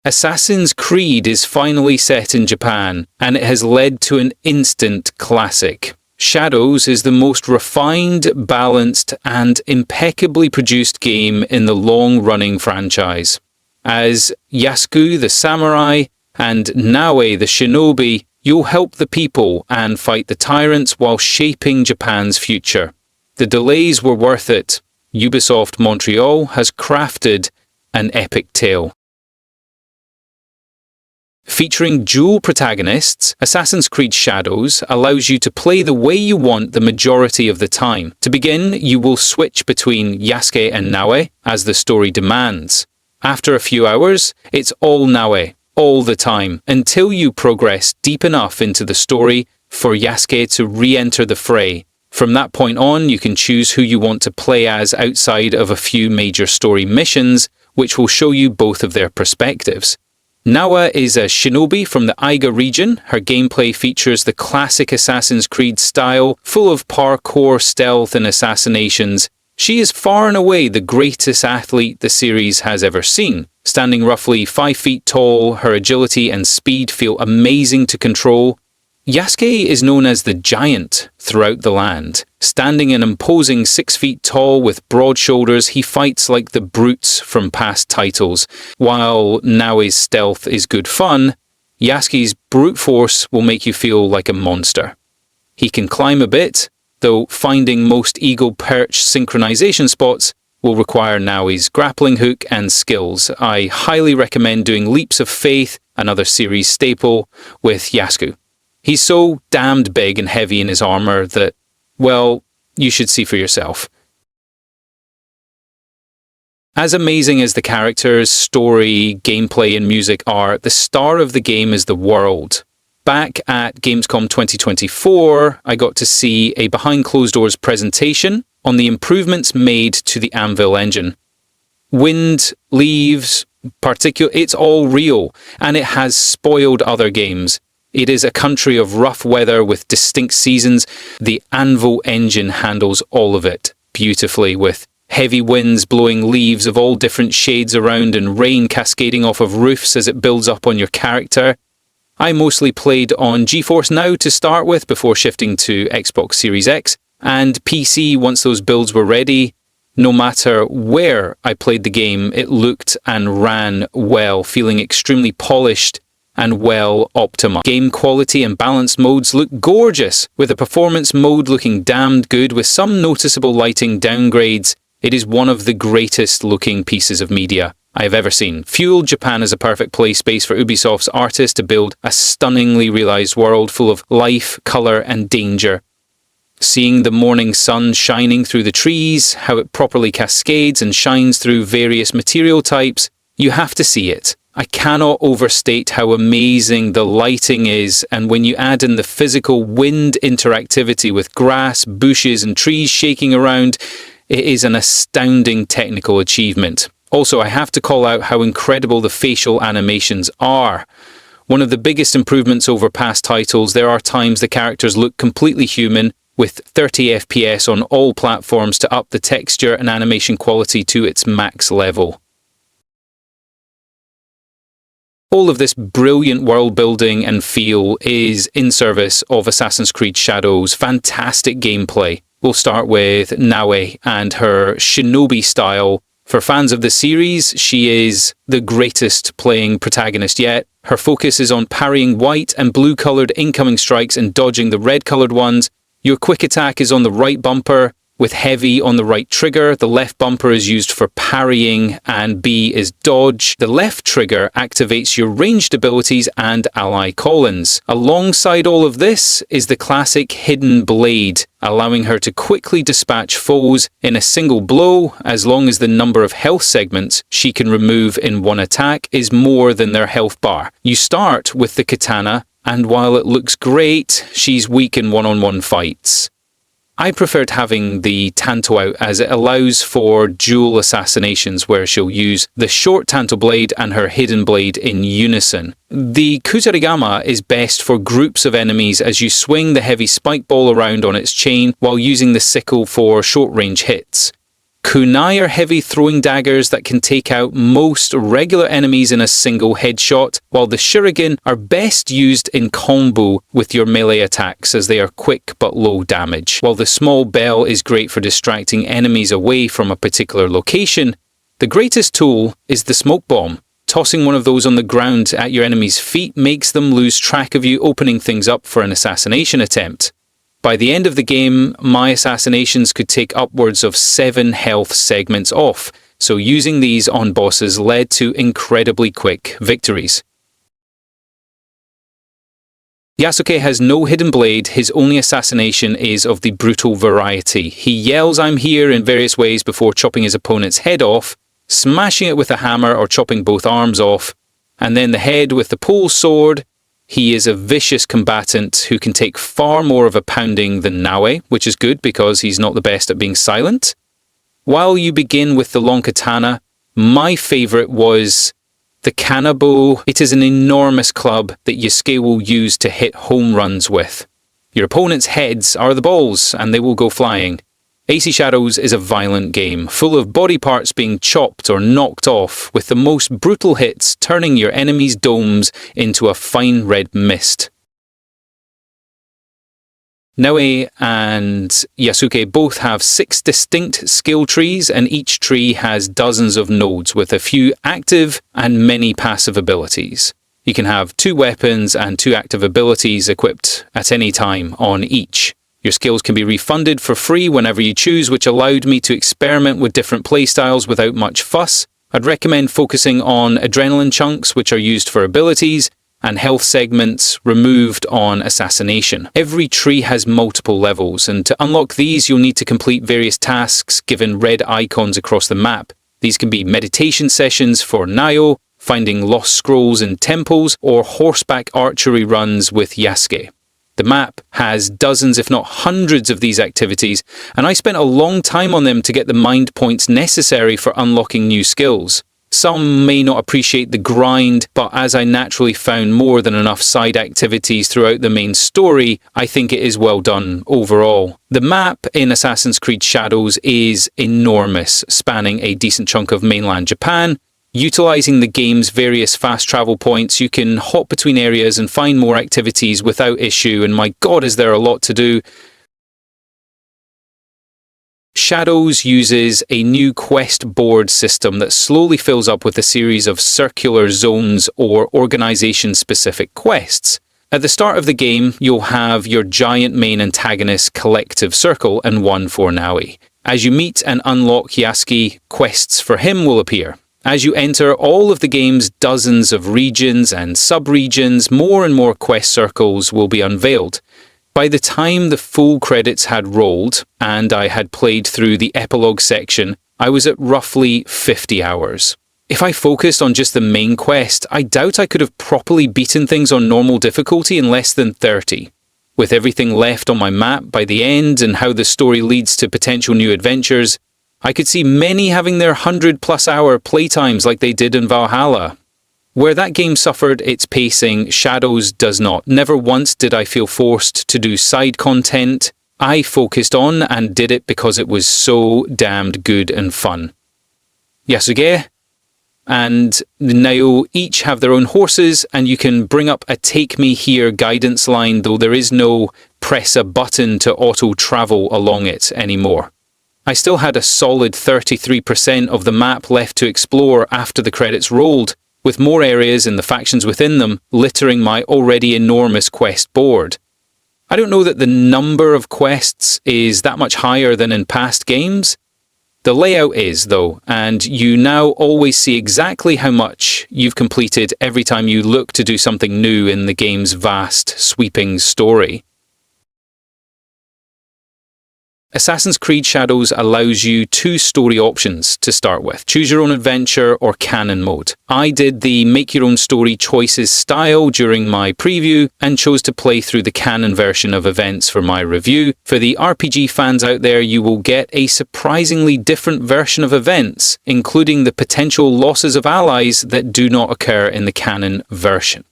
Assassin's Creed is finally set in Japan, and it has led to an instant classic. Shadows is the most refined, balanced, and impeccably produced game in the long-running franchise. As Yasuku the samurai and Naoe the shinobi, you'll help the people and fight the tyrants while shaping Japan's future. The delays were worth it. Ubisoft Montreal has crafted an epic tale. Featuring dual protagonists, Assassin's Creed Shadows allows you to play the way you want the majority of the time. To begin, you will switch between Yasuke and Naoe, as the story demands. After a few hours, it's all Naoe, all the time, until you progress deep enough into the story for Yasuke to re-enter the fray. From that point on, you can choose who you want to play as outside of a few major story missions, which will show you both of their perspectives. Naoe is a shinobi from the Aiga region. Her gameplay features the classic Assassin's Creed style, full of parkour, stealth, and assassinations. She is far and away the greatest athlete the series has ever seen. Standing roughly 5 feet tall, her agility and speed feel amazing to control. Yasuke is known as the Giant throughout the land. Standing an imposing 6 feet tall with broad shoulders, he fights like the brutes from past titles. While Naoe's stealth is good fun, Yasuke's brute force will make you feel like a monster. He can climb a bit, though finding most eagle perch synchronization spots will require Naoe's grappling hook and skills. I highly recommend doing Leaps of Faith, another series staple, with Yasuke. He's so damned big and heavy in his armor that, well, you should see for yourself. As amazing as the characters, story, gameplay, and music are, the star of the game is the world. Back at Gamescom 2024, I got to see a behind closed doors presentation on the improvements made to the Anvil engine. Wind, leaves, particulate, it's all real, and it has spoiled other games. It is a country of rough weather with distinct seasons. The Anvil engine handles all of it beautifully, with heavy winds blowing leaves of all different shades around and rain cascading off of roofs as it builds up on your character. I mostly played on GeForce Now to start with before shifting to Xbox Series X and PC once those builds were ready. No matter where I played the game, it looked and ran well, feeling extremely polished and well optimized. Game quality and balanced modes look gorgeous, with the performance mode looking damned good with some noticeable lighting downgrades. It is one of the greatest looking pieces of media I have ever seen. Fueled, Japan is a perfect play space for Ubisoft's artists to build a stunningly realized world full of life, color, and danger. Seeing the morning sun shining through the trees, how it properly cascades and shines through various material types, you have to see it. I cannot overstate how amazing the lighting is, and when you add in the physical wind interactivity with grass, bushes, and trees shaking around, it is an astounding technical achievement. Also, I have to call out how incredible the facial animations are. One of the biggest improvements over past titles, there are times the characters look completely human, with 30 FPS on all platforms to up the texture and animation quality to its max level. All of this brilliant world building and feel is in service of Assassin's Creed Shadows' fantastic gameplay. We'll start with Naoe and her shinobi style. For fans of the series, she is the greatest playing protagonist yet. Her focus is on parrying white and blue-coloured incoming strikes and dodging the red-coloured ones. Your quick attack is on the right bumper, with heavy on the right trigger. The left bumper is used for parrying and B is dodge. The left trigger activates your ranged abilities and ally call-ins. Alongside all of this is the classic hidden blade, allowing her to quickly dispatch foes in a single blow as long as the number of health segments she can remove in one attack is more than their health bar. You start with the katana, and while it looks great, she's weak in one-on-one fights. I preferred having the Tanto out as it allows for dual assassinations where she'll use the short Tanto blade and her hidden blade in unison. The Kusarigama is best for groups of enemies as you swing the heavy spike ball around on its chain while using the sickle for short-range hits. Kunai are heavy throwing daggers that can take out most regular enemies in a single headshot, while the shuriken are best used in combo with your melee attacks as they are quick but low damage. While the small bell is great for distracting enemies away from a particular location, the greatest tool is the smoke bomb. Tossing one of those on the ground at your enemy's feet makes them lose track of you, opening things up for an assassination attempt. By the end of the game, my assassinations could take upwards of 7 health segments off, so using these on bosses led to incredibly quick victories. Yasuke has no hidden blade. His only assassination is of the brutal variety. He yells "I'm here" in various ways before chopping his opponent's head off, smashing it with a hammer or chopping both arms off, and then the head with the pole sword. He is a vicious combatant who can take far more of a pounding than Naue, which is good because he's not the best at being silent. While you begin with the long katana, my favourite was the kanabo. It is an enormous club that Yasuke will use to hit home runs with. Your opponent's heads are the balls and they will go flying. AC Shadows is a violent game, full of body parts being chopped or knocked off, with the most brutal hits turning your enemies' domes into a fine red mist. Naue and Yasuke both have 6 distinct skill trees, and each tree has dozens of nodes with a few active and many passive abilities. You can have 2 weapons and 2 active abilities equipped at any time on each. Your skills can be refunded for free whenever you choose, which allowed me to experiment with different playstyles without much fuss. I'd recommend focusing on adrenaline chunks, which are used for abilities, and health segments removed on assassination. Every tree has multiple levels, and to unlock these you'll need to complete various tasks given red icons across the map. These can be meditation sessions for Nayo, finding lost scrolls in temples, or horseback archery runs with Yasuke. The map has dozens if not hundreds of these activities, and I spent a long time on them to get the mind points necessary for unlocking new skills. Some may not appreciate the grind, but as I naturally found more than enough side activities throughout the main story, I think it is well done overall. The map in Assassin's Creed Shadows is enormous, spanning a decent chunk of mainland Japan. Utilizing the game's various fast travel points, you can hop between areas and find more activities without issue, and my god is there a lot to do. Shadows uses a new quest board system that slowly fills up with a series of circular zones or organization-specific quests. At the start of the game, you'll have your giant main antagonist collective circle and one for Naue. As you meet and unlock Yasuke, quests for him will appear. As you enter all of the game's dozens of regions and sub-regions, more and more quest circles will be unveiled. By the time the full credits had rolled, and I had played through the epilogue section, I was at roughly 50 hours. If I focused on just the main quest, I doubt I could have properly beaten things on normal difficulty in less than 30. With everything left on my map by the end and how the story leads to potential new adventures, I could see many having their 100+ hour playtimes like they did in Valhalla. Where that game suffered its pacing, Shadows does not. Never once did I feel forced to do side content. I focused on and did it because it was so damned good and fun. Yasuke and Nayo each have their own horses, and you can bring up a "take me here" guidance line, though there is no press a button to auto-travel along it anymore. I still had a solid 33% of the map left to explore after the credits rolled, with more areas and the factions within them littering my already enormous quest board. I don't know that the number of quests is that much higher than in past games. The layout is, though, and you now always see exactly how much you've completed every time you look to do something new in the game's vast, sweeping story. Assassin's Creed Shadows allows you 2 story options to start with: choose your own adventure or canon mode. I did the make your own story choices style during my preview and chose to play through the canon version of events for my review. For the RPG fans out there, you will get a surprisingly different version of events, including the potential losses of allies that do not occur in the canon version.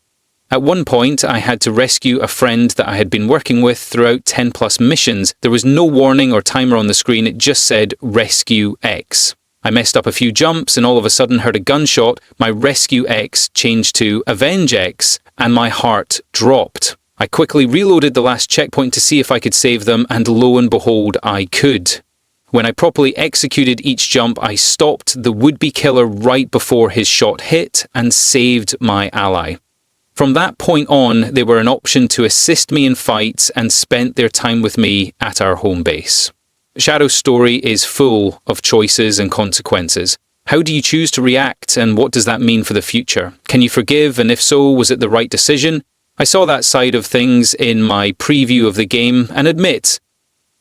At one point, I had to rescue a friend that I had been working with throughout 10 plus missions. There was no warning or timer on the screen, it just said Rescue X. I messed up a few jumps and all of a sudden heard a gunshot. My Rescue X changed to Avenge X and my heart dropped. I quickly reloaded the last checkpoint to see if I could save them, and lo and behold, I could. When I properly executed each jump, I stopped the would-be killer right before his shot hit and saved my ally. From that point on, they were an option to assist me in fights and spent their time with me at our home base. Shadow's story is full of choices and consequences. How do you choose to react, and what does that mean for the future? Can you forgive, and if so, was it the right decision? I saw that side of things in my preview of the game and admit,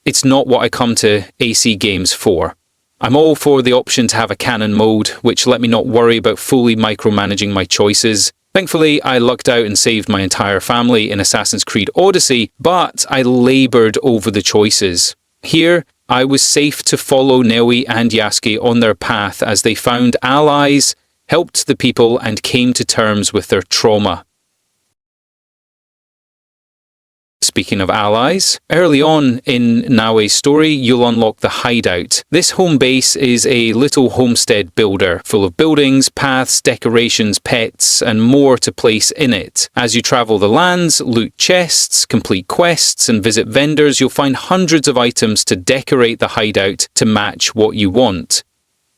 it's not what I come to AC games for. I'm all for the option to have a canon mode, which let me not worry about fully micromanaging my choices. Thankfully, I lucked out and saved my entire family in Assassin's Creed Odyssey, but I laboured over the choices. Here, I was safe to follow Neui and Yasuke on their path as they found allies, helped the people, and came to terms with their trauma. Speaking of allies, early on in Naue's story, you'll unlock the Hideout. This home base is a little homestead builder, full of buildings, paths, decorations, pets, and more to place in it. As you travel the lands, loot chests, complete quests, and visit vendors, you'll find hundreds of items to decorate the Hideout to match what you want.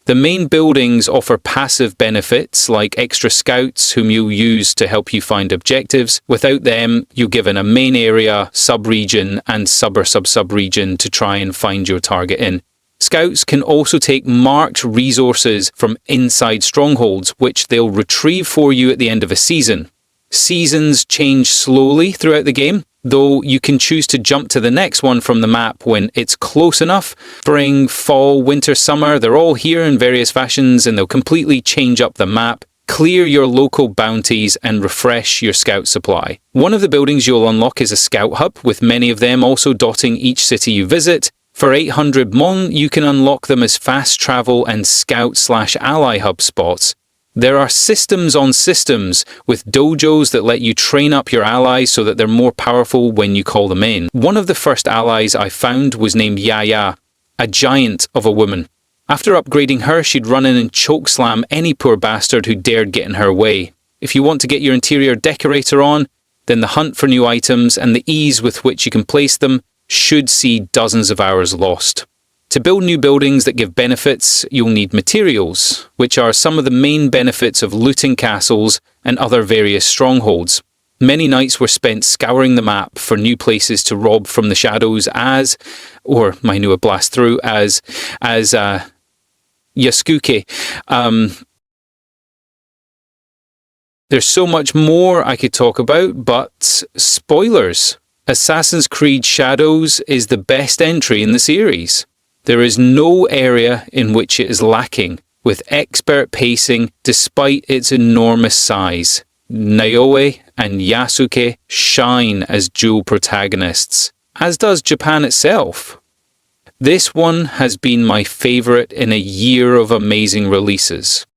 The main buildings offer passive benefits like extra scouts whom you'll use to help you find objectives. Without them, you're given a main area, sub-region and sub-sub-sub-region to try and find your target in. Scouts can also take marked resources from inside strongholds, which they'll retrieve for you at the end of a season. Seasons change slowly throughout the game, though you can choose to jump to the next one from the map when it's close enough. Spring, fall, winter, summer, they're all here in various fashions and they'll completely change up the map, clear your local bounties and refresh your scout supply. One of the buildings you'll unlock is a scout hub, with many of them also dotting each city you visit. For 800 Mon, you can unlock them as fast travel and scout/ally hub spots. There are systems on systems, with dojos that let you train up your allies so that they're more powerful when you call them in. One of the first allies I found was named Yaya, a giant of a woman. After upgrading her, she'd run in and chokeslam any poor bastard who dared get in her way. If you want to get your interior decorator on, then the hunt for new items and the ease with which you can place them should see dozens of hours lost. To build new buildings that give benefits, you'll need materials, which are some of the main benefits of looting castles and other various strongholds. Many nights were spent scouring the map for new places to rob from the shadows or my new blast through as Yasuke. There's so much more I could talk about, but spoilers. Assassin's Creed Shadows is the best entry in the series. There is no area in which it is lacking, with expert pacing despite its enormous size. Naoe and Yasuke shine as dual protagonists, as does Japan itself. This one has been my favourite in a year of amazing releases.